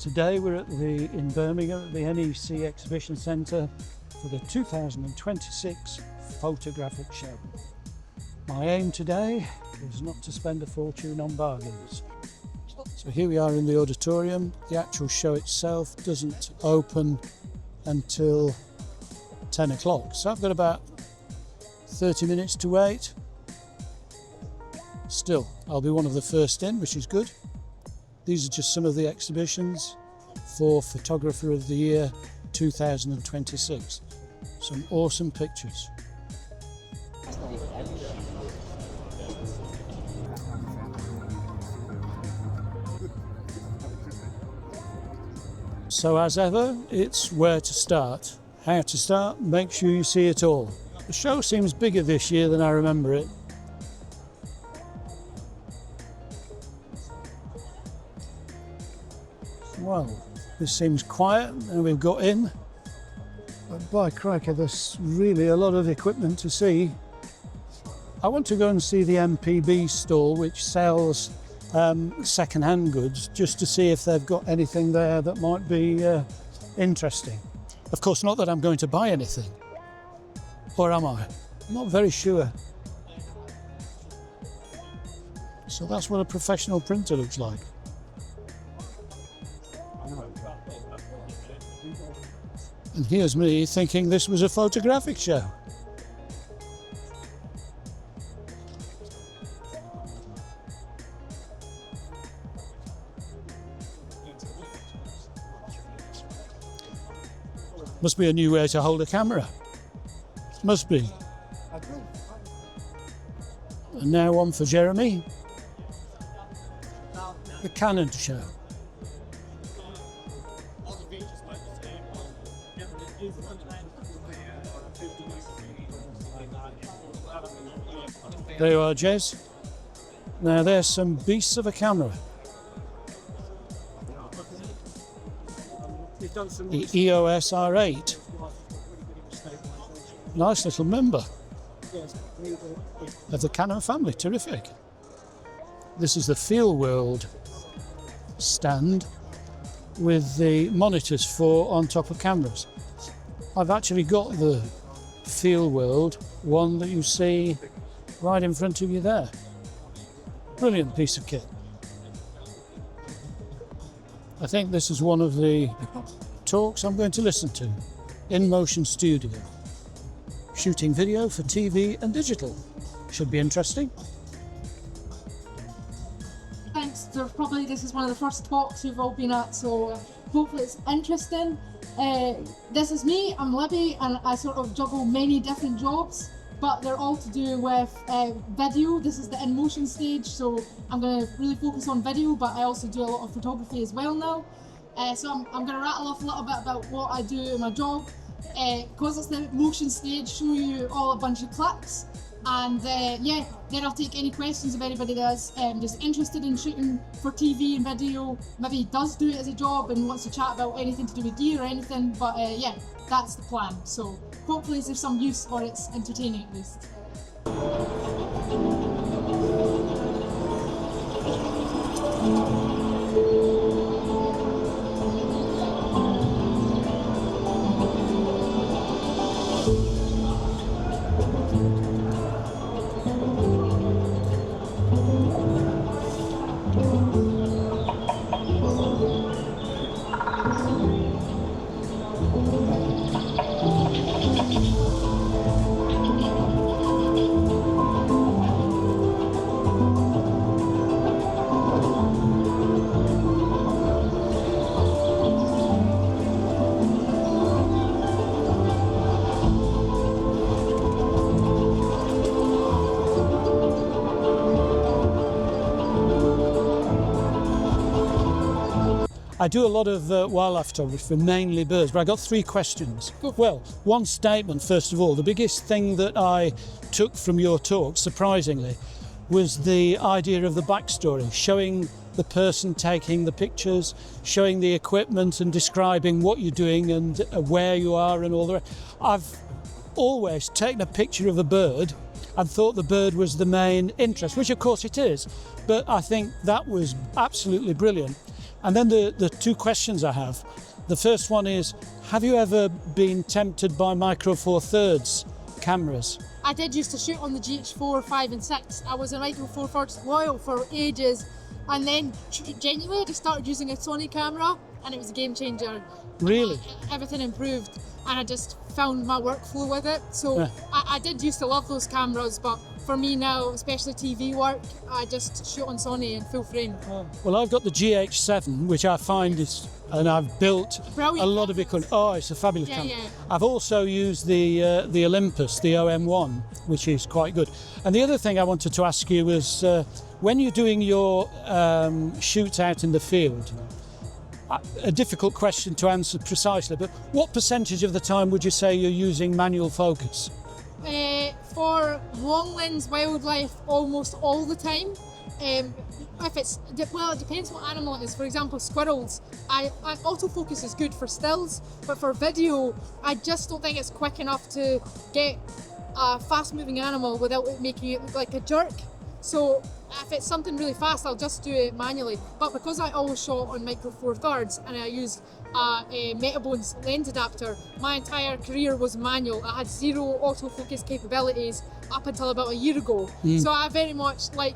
Today we're in Birmingham at the NEC Exhibition Centre for the 2026 Photographic Show. My aim today is not to spend a fortune on bargains. So here we are in the auditorium. The actual show itself doesn't open until 10 o'clock. So I've got about 30 minutes to wait. Still, I'll be one of the first in, which is good. These are just some of the exhibitions for Photographer of the Year 2026. Some awesome pictures. So as ever, it's where to start. How to start, make sure you see it all. The show seems bigger this year than I remember it. Well, this seems quiet and we've got in. But by crikey, there's really a lot of equipment to see. I want to go and see the MPB stall, which sells second-hand goods, just to see if they've got anything there that might be interesting. Of course, not that I'm going to buy anything. Or am I? I'm not very sure. So that's what a professional printer looks like. And here's me thinking this was a photographic show. Must be a new way to hold a camera. Must be. And now on for Jeremy. The Canon show. There you are, Jez. Now there's some beasts of a camera. The EOS R8. Nice little member of the Canon family, terrific. This is the Field World stand with the monitors for on top of cameras. I've actually got the Field World one that you see right in front of you there. Brilliant piece of kit. I think this is one of the talks I'm going to listen to. In Motion Studio. Shooting video for TV and digital. Should be interesting. Thanks. This is one of the first talks you've all been at, so hopefully it's interesting. This is me, I'm Libby, and I sort of juggle many different jobs, but they're all to do with video. This is the in motion stage, so I'm going to really focus on video, but I also do a lot of photography as well now. So I'm going to rattle off a little bit about what I do in my job. Because it's the motion stage, show you all a bunch of clips, and yeah, then I'll take any questions if anybody that's just interested in shooting for TV and video, maybe does do it as a job and wants to chat about anything to do with gear or anything, but yeah, that's the plan. So hopefully there's some use or it's entertaining at least. I do a lot of wildlife photography, mainly birds, but I got 3 questions. Well, one statement first of all. The biggest thing that I took from your talk, surprisingly, was the idea of the backstory, showing the person taking the pictures, showing the equipment and describing what you're doing and where you are and all the rest. I've always taken a picture of a bird and thought the bird was the main interest, which of course it is, but I think that was absolutely brilliant. And then the two questions I have. The first one is, have you ever been tempted by Micro Four Thirds cameras? I did used to shoot on the GH4, 5 and 6. I was a Micro Four Thirds loyal for ages, and then genuinely I just started using a Sony camera, and it was a game changer. Really? Everything improved, and I just found my workflow with it. So Yeah. I did used to love those cameras, but for me now, especially TV work, I just shoot on Sony in full frame. Well, I've got the GH7, which I find is, and I've built Brilliant. a lot of it. Oh, it's a fabulous Yeah, camera. yeah. I've also used the Olympus, the OM1, which is quite good. And the other thing I wanted to ask you was, when you're doing your shoots out in the field, a difficult question to answer precisely, but what percentage of the time would you say you're using manual focus? For long lens wildlife, almost all the time. If it's, well, it depends what animal it is. For example, squirrels, autofocus is good for stills, but for video, I just don't think it's quick enough to get a fast moving animal without it making it look like a jerk. So if it's something really fast, I'll just do it manually. But because I always shot on Micro Four Thirds and I used a Metabones lens adapter, my entire career was manual. I had zero autofocus capabilities up until about a year ago. So I very much, like,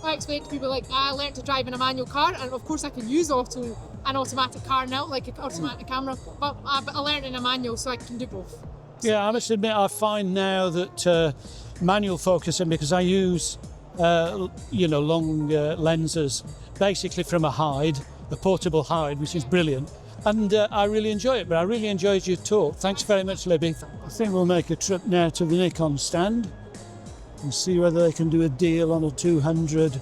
I explain to people, like, I learned to drive in a manual car, and of course I can use an automatic car now, like an automatic camera, but I learned in a manual, so I can do both. Yeah, I must admit, I find now that manual focusing, because I use long lenses, basically from a hide, a portable hide, which is brilliant. And I really enjoy it, but I really enjoyed your talk. Thanks very much, Libby. I think we'll make a trip now to the Nikon stand and see whether they can do a deal on a 200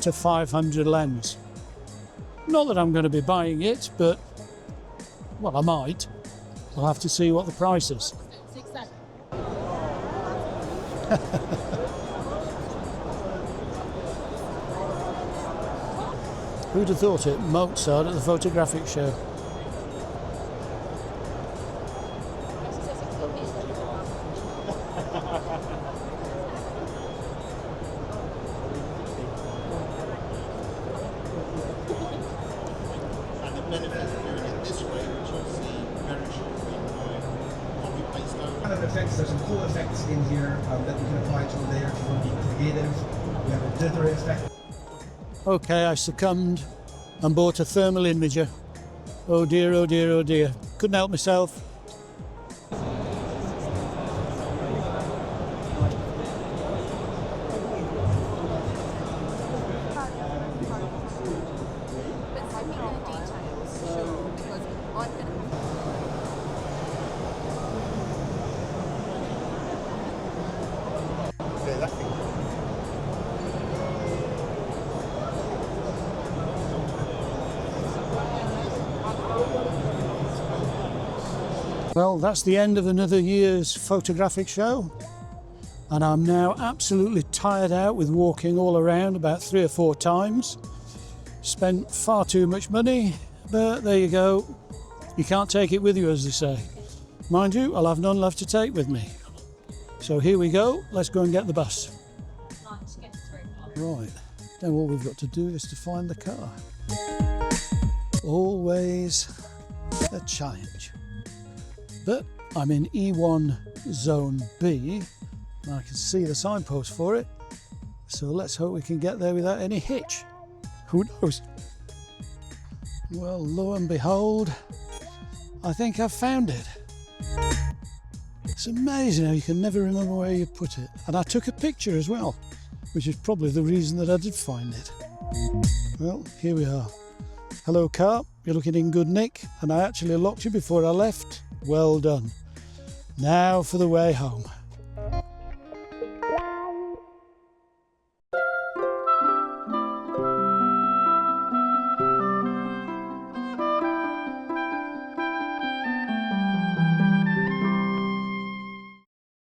to 500 lens. Not that I'm going to be buying it, but, well, I might. I'll have to see what the price is. Who'd have thought it? Mozart at the Photographic Show. And the benefit of doing it this way, which you'll see very shortly, copy-paste over. Kind of effects, there's some cool effects in here that you can apply to a layer if you want to be creative. We have a dither effect. Okay, I succumbed and bought a thermal imager. Oh dear, oh dear, oh dear. Couldn't help myself. Well, that's the end of another year's photographic show, and I'm now absolutely tired out with walking all around about 3 or 4 times. Spent far too much money, but there you go. You can't take it with you, as they say. Mind you, I'll have none left to take with me. So here we go, let's go and get the bus. Right, then all we've got to do is to find the car. Always a challenge. But I'm in E1 Zone B, and I can see the signpost for it, so let's hope we can get there without any hitch. Who knows? Well, lo and behold, I think I've found it. It's amazing how you can never remember where you put it. And I took a picture as well, which is probably the reason that I did find it. Well, here we are. Hello car, you're looking in good nick, and I actually locked you before I left. Well done. Now for the way home.